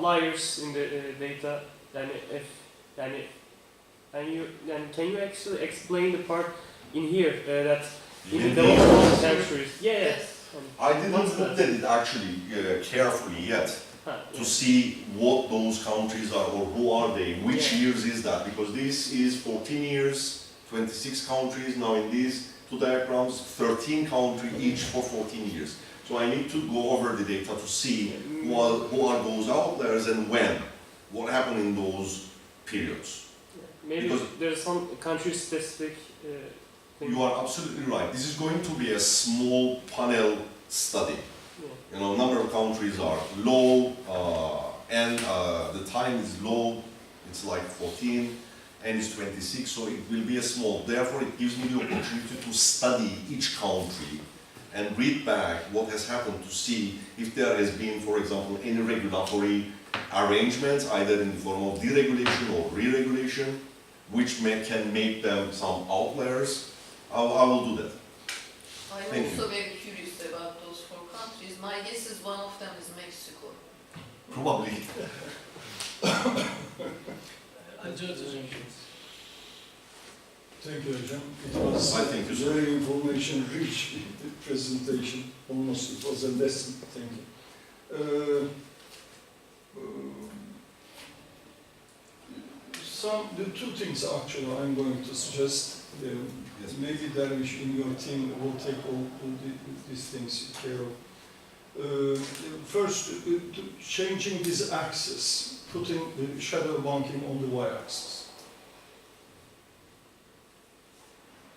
outliers in the data, can you actually explain the part in here that in the development countries? Yes. I didn't look at it actually carefully yet to see what those countries are or who are they, which years is that, because this is 14 years, 26 countries. Now in these two diagrams, 13 countries each for 14 years. So I need to go over the data to see who are those outliers and when, what happened in those periods. Maybe because there's some country-specific thing. You are absolutely right. This is going to be a small panel study. You know, number of countries are low, and the time is low. It's like 14, and it's 26, so it will be a small. Therefore, it gives me the opportunity to study each country and read back what has happened to see if there has been, for example, any regulatory arrangements, either in the form of deregulation or re-regulation, which can make them some outliers. I will do that. I'm also very curious about those four countries. My guess is one of them is Mexico. Probably. Thank you, Hocam. It was very information-rich presentation. Almost it was a lesson. Thank you. The two things actually I'm going to suggest. Yes. Maybe Dervish in your team will take all these things care of. First, changing this axis, putting the shadow banking on the y-axis.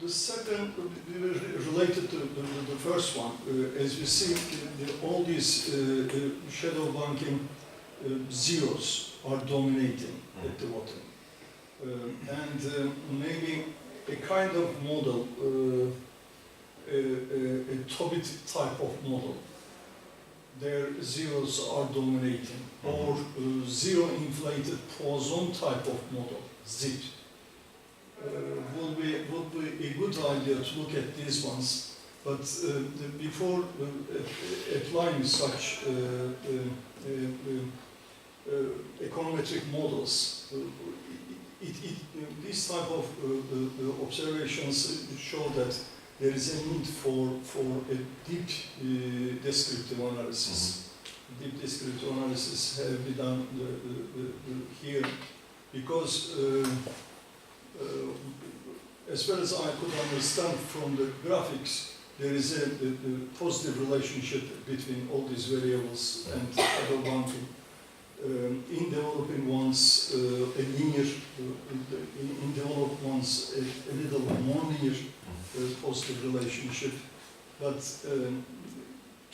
The second, related to the first one, as you see, all these shadow banking zeros are dominating at the bottom. And maybe a kind of model, a Tobit type of model, their zeros are dominating, or zero inflated Poisson type of model, ZIP. Would be a good idea to look at these ones, but before applying such econometric models, these type of observations show that there is a need for a deep descriptive analysis. Deep descriptive analysis have been done here because as far as I could understand from the graphics, there is a positive relationship between all these variables and shadow banking. In developing ones, a linear, in developed ones, a little more linear positive relationship. But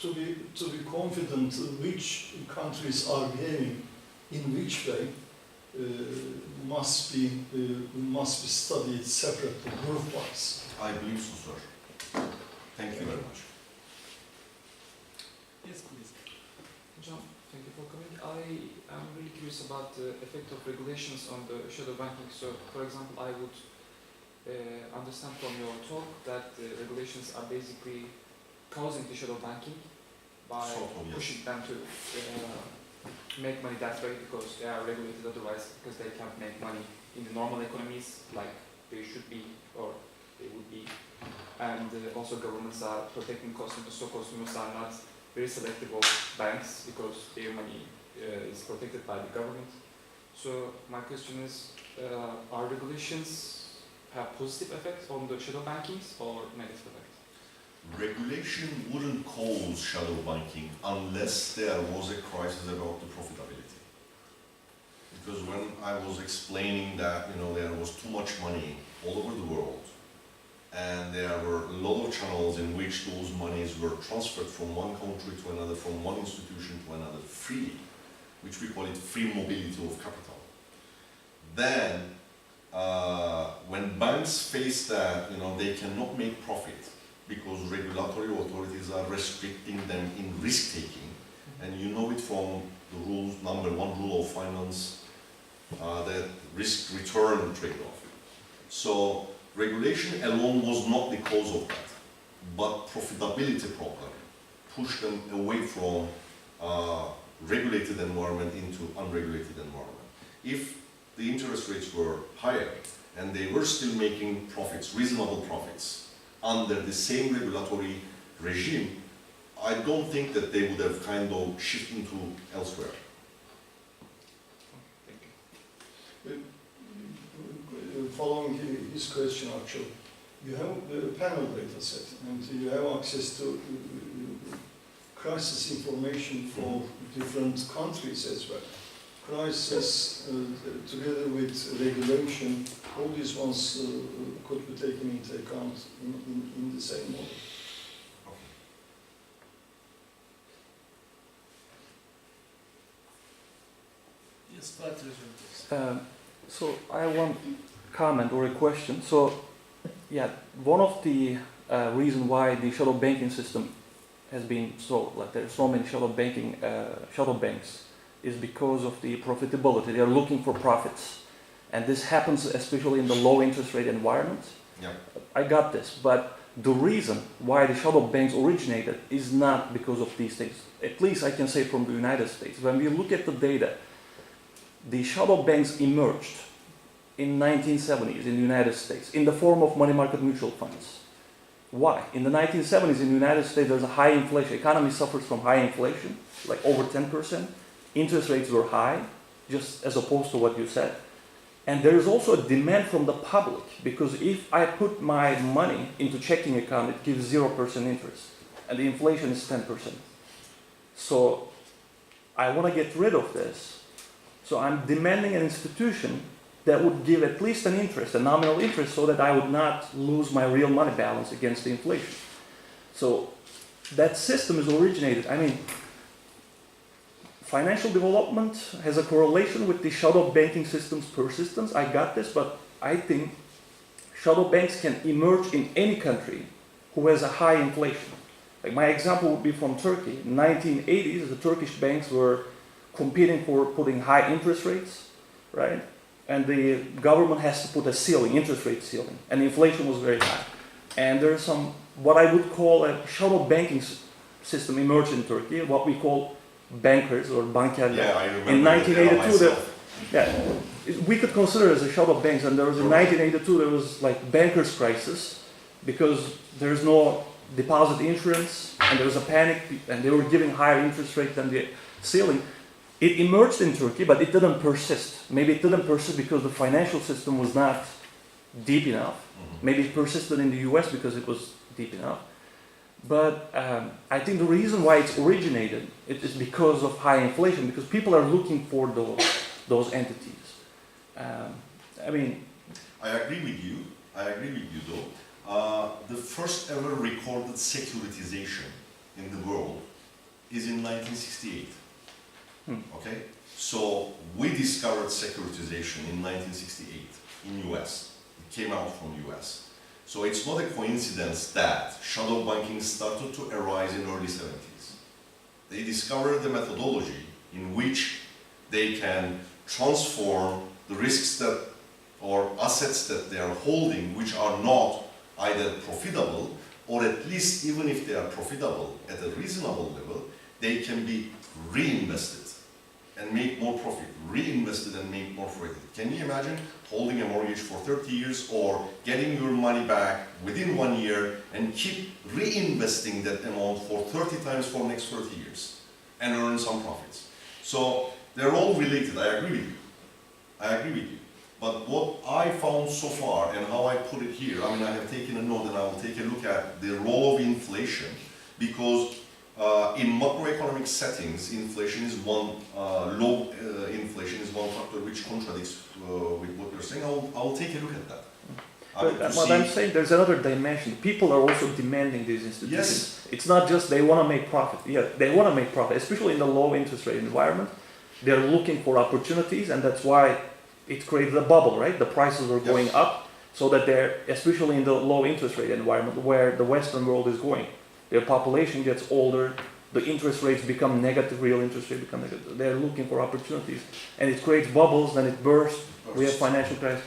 to be confident which countries are behaving in which way must be studied separately, group-wise. I believe so, sir. Thank you very much. Yes, please. John, thank you for coming. I am really curious about the effect of regulations on the shadow banking. So, for example, I would understand from your talk that the regulations are basically causing the shadow banking by pushing them to make money that way because they are regulated otherwise, because they can't make money in the normal economies like they should be or they would be. And also governments are protecting customers, so consumers are not very selective of banks because their money is protected by the government. So my question is, are regulations have positive effects on the shadow bankings or negative effects? Regulation wouldn't cause shadow banking unless there was a crisis about the profitability. Because when I was explaining that, you know, there was too much money all over the world, and there were a lot of channels in which those monies were transferred from one country to another, from one institution to another freely, which we call it free mobility of capital. Then, when banks face that, you know, they cannot make profit because regulatory authorities are restricting them in risk-taking, and you know it from the rules, number one rule of finance, that risk-return trade-off. So, regulation alone was not the cause of that, but profitability problem pushed them away from regulated environment into unregulated environment. If the interest rates were higher and they were still making profits, reasonable profits, under the same regulatory regime, I don't think that they would have kind of shifted into elsewhere. Thank you. Following his question, actually, you have the panel data set and you have access to crisis information for different countries as well. Crisis together with regulation, all these ones could be taken into account in the same model. Yes, but resume, please. So I have one comment or a question. So, yeah, one of the reason why the shadow banking system has been so, like there's so many shadow banks, is because of the profitability. They are looking for profits, and this happens especially in the low interest rate environment. Yeah. I got this, but the reason why the shadow banks originated is not because of these things. At least I can say from the United States. When we look at the data, the shadow banks emerged in 1970s in the United States in the form of money market mutual funds. Why? In the 1970s in the United States, there's a high inflation. Economy suffers from high inflation, like over 10%. Interest rates were high, just as opposed to what you said. And there is also a demand from the public, because if I put my money into checking account, it gives 0% interest, and the inflation is 10%. So I want to get rid of this. So I'm demanding an institution that would give at least an interest, a nominal interest, so that I would not lose my real money balance against the inflation. So that system is originated. I mean, financial development has a correlation with the shadow banking system's persistence. I got this, but I think shadow banks can emerge in any country who has a high inflation. Like my example would be from Turkey. In the 1980s, the Turkish banks were competing for putting high interest rates, right? And the government has to put a ceiling, interest rate ceiling, and inflation was very high. And there's some, what I would call a shadow banking system emerged in Turkey, what we call bankers or bankerler. Yeah, I remember. In 1982, that we could consider it as a shadow banks, and there was in 1982 there was like bankers crisis because there's no deposit insurance and there was a panic and they were giving higher interest rate than the ceiling. It emerged in Turkey, but it didn't persist. Maybe it didn't persist because the financial system was not deep enough. Maybe it persisted in the US because it was deep enough. But I think the reason why it's originated is because of high inflation, because people are looking for those entities. I mean, I agree with you. Though. The first ever recorded securitization in the world is in 1968. Okay? So we discovered securitization in 1968 in US. It came out from US. So it's not a coincidence that shadow banking started to arise in early 70s. They discovered the methodology in which they can transform the risks that or assets that they are holding which are not either profitable or at least even if they are profitable at a reasonable level, they can be reinvested and make more profit, reinvested and make more profit. Can you imagine holding a mortgage for 30 years or getting your money back within 1 year and keep reinvesting that amount for 30 times for the next 30 years and earn some profits? So they're all related, I agree with you. But what I found so far and how I put it here, I mean I have taken a note and I will take a look at the role of inflation because in macroeconomic settings, inflation is one, low inflation is one factor which contradicts with what you're saying. I'll take a look at that. but what I'm saying, there's another dimension. People are also demanding these institutions. Yes. It's not just they want to make profit. Yeah, they want to make profit, especially in the low interest rate environment. They're looking for opportunities, and that's why it created a bubble, right? The prices are going up, so that they're, especially in the low interest rate environment where the Western world is going. Their population gets older, the interest rates become negative, real interest rates become negative. They're looking for opportunities, and it creates bubbles, then it bursts, we have financial crisis.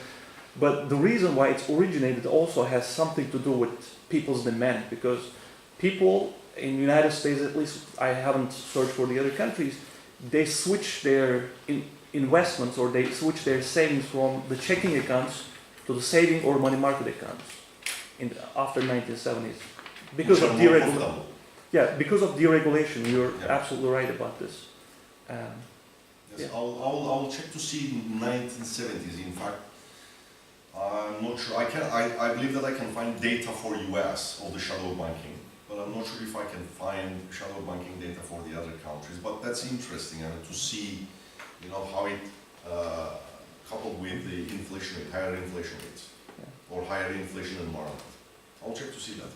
But the reason why it's originated also has something to do with people's demand, because people in the United States, at least I haven't searched for the other countries, they switch their investments or they switch their savings from the checking accounts to the saving or money market accounts after 1970s because Which of are more deregulation. profitable. Yeah, because of deregulation. You're Yeah. absolutely right about this. Yes, Yeah. I'll check to see 1970s. In fact, I'm not sure. I believe that I can find data for US of the shadow banking, but I'm not sure if I can find shadow banking data for the other countries. But that's interesting, I mean, to see, how it coupled with the inflation rate, higher inflation rates, Yeah. or higher inflation environment. I'll check to see that.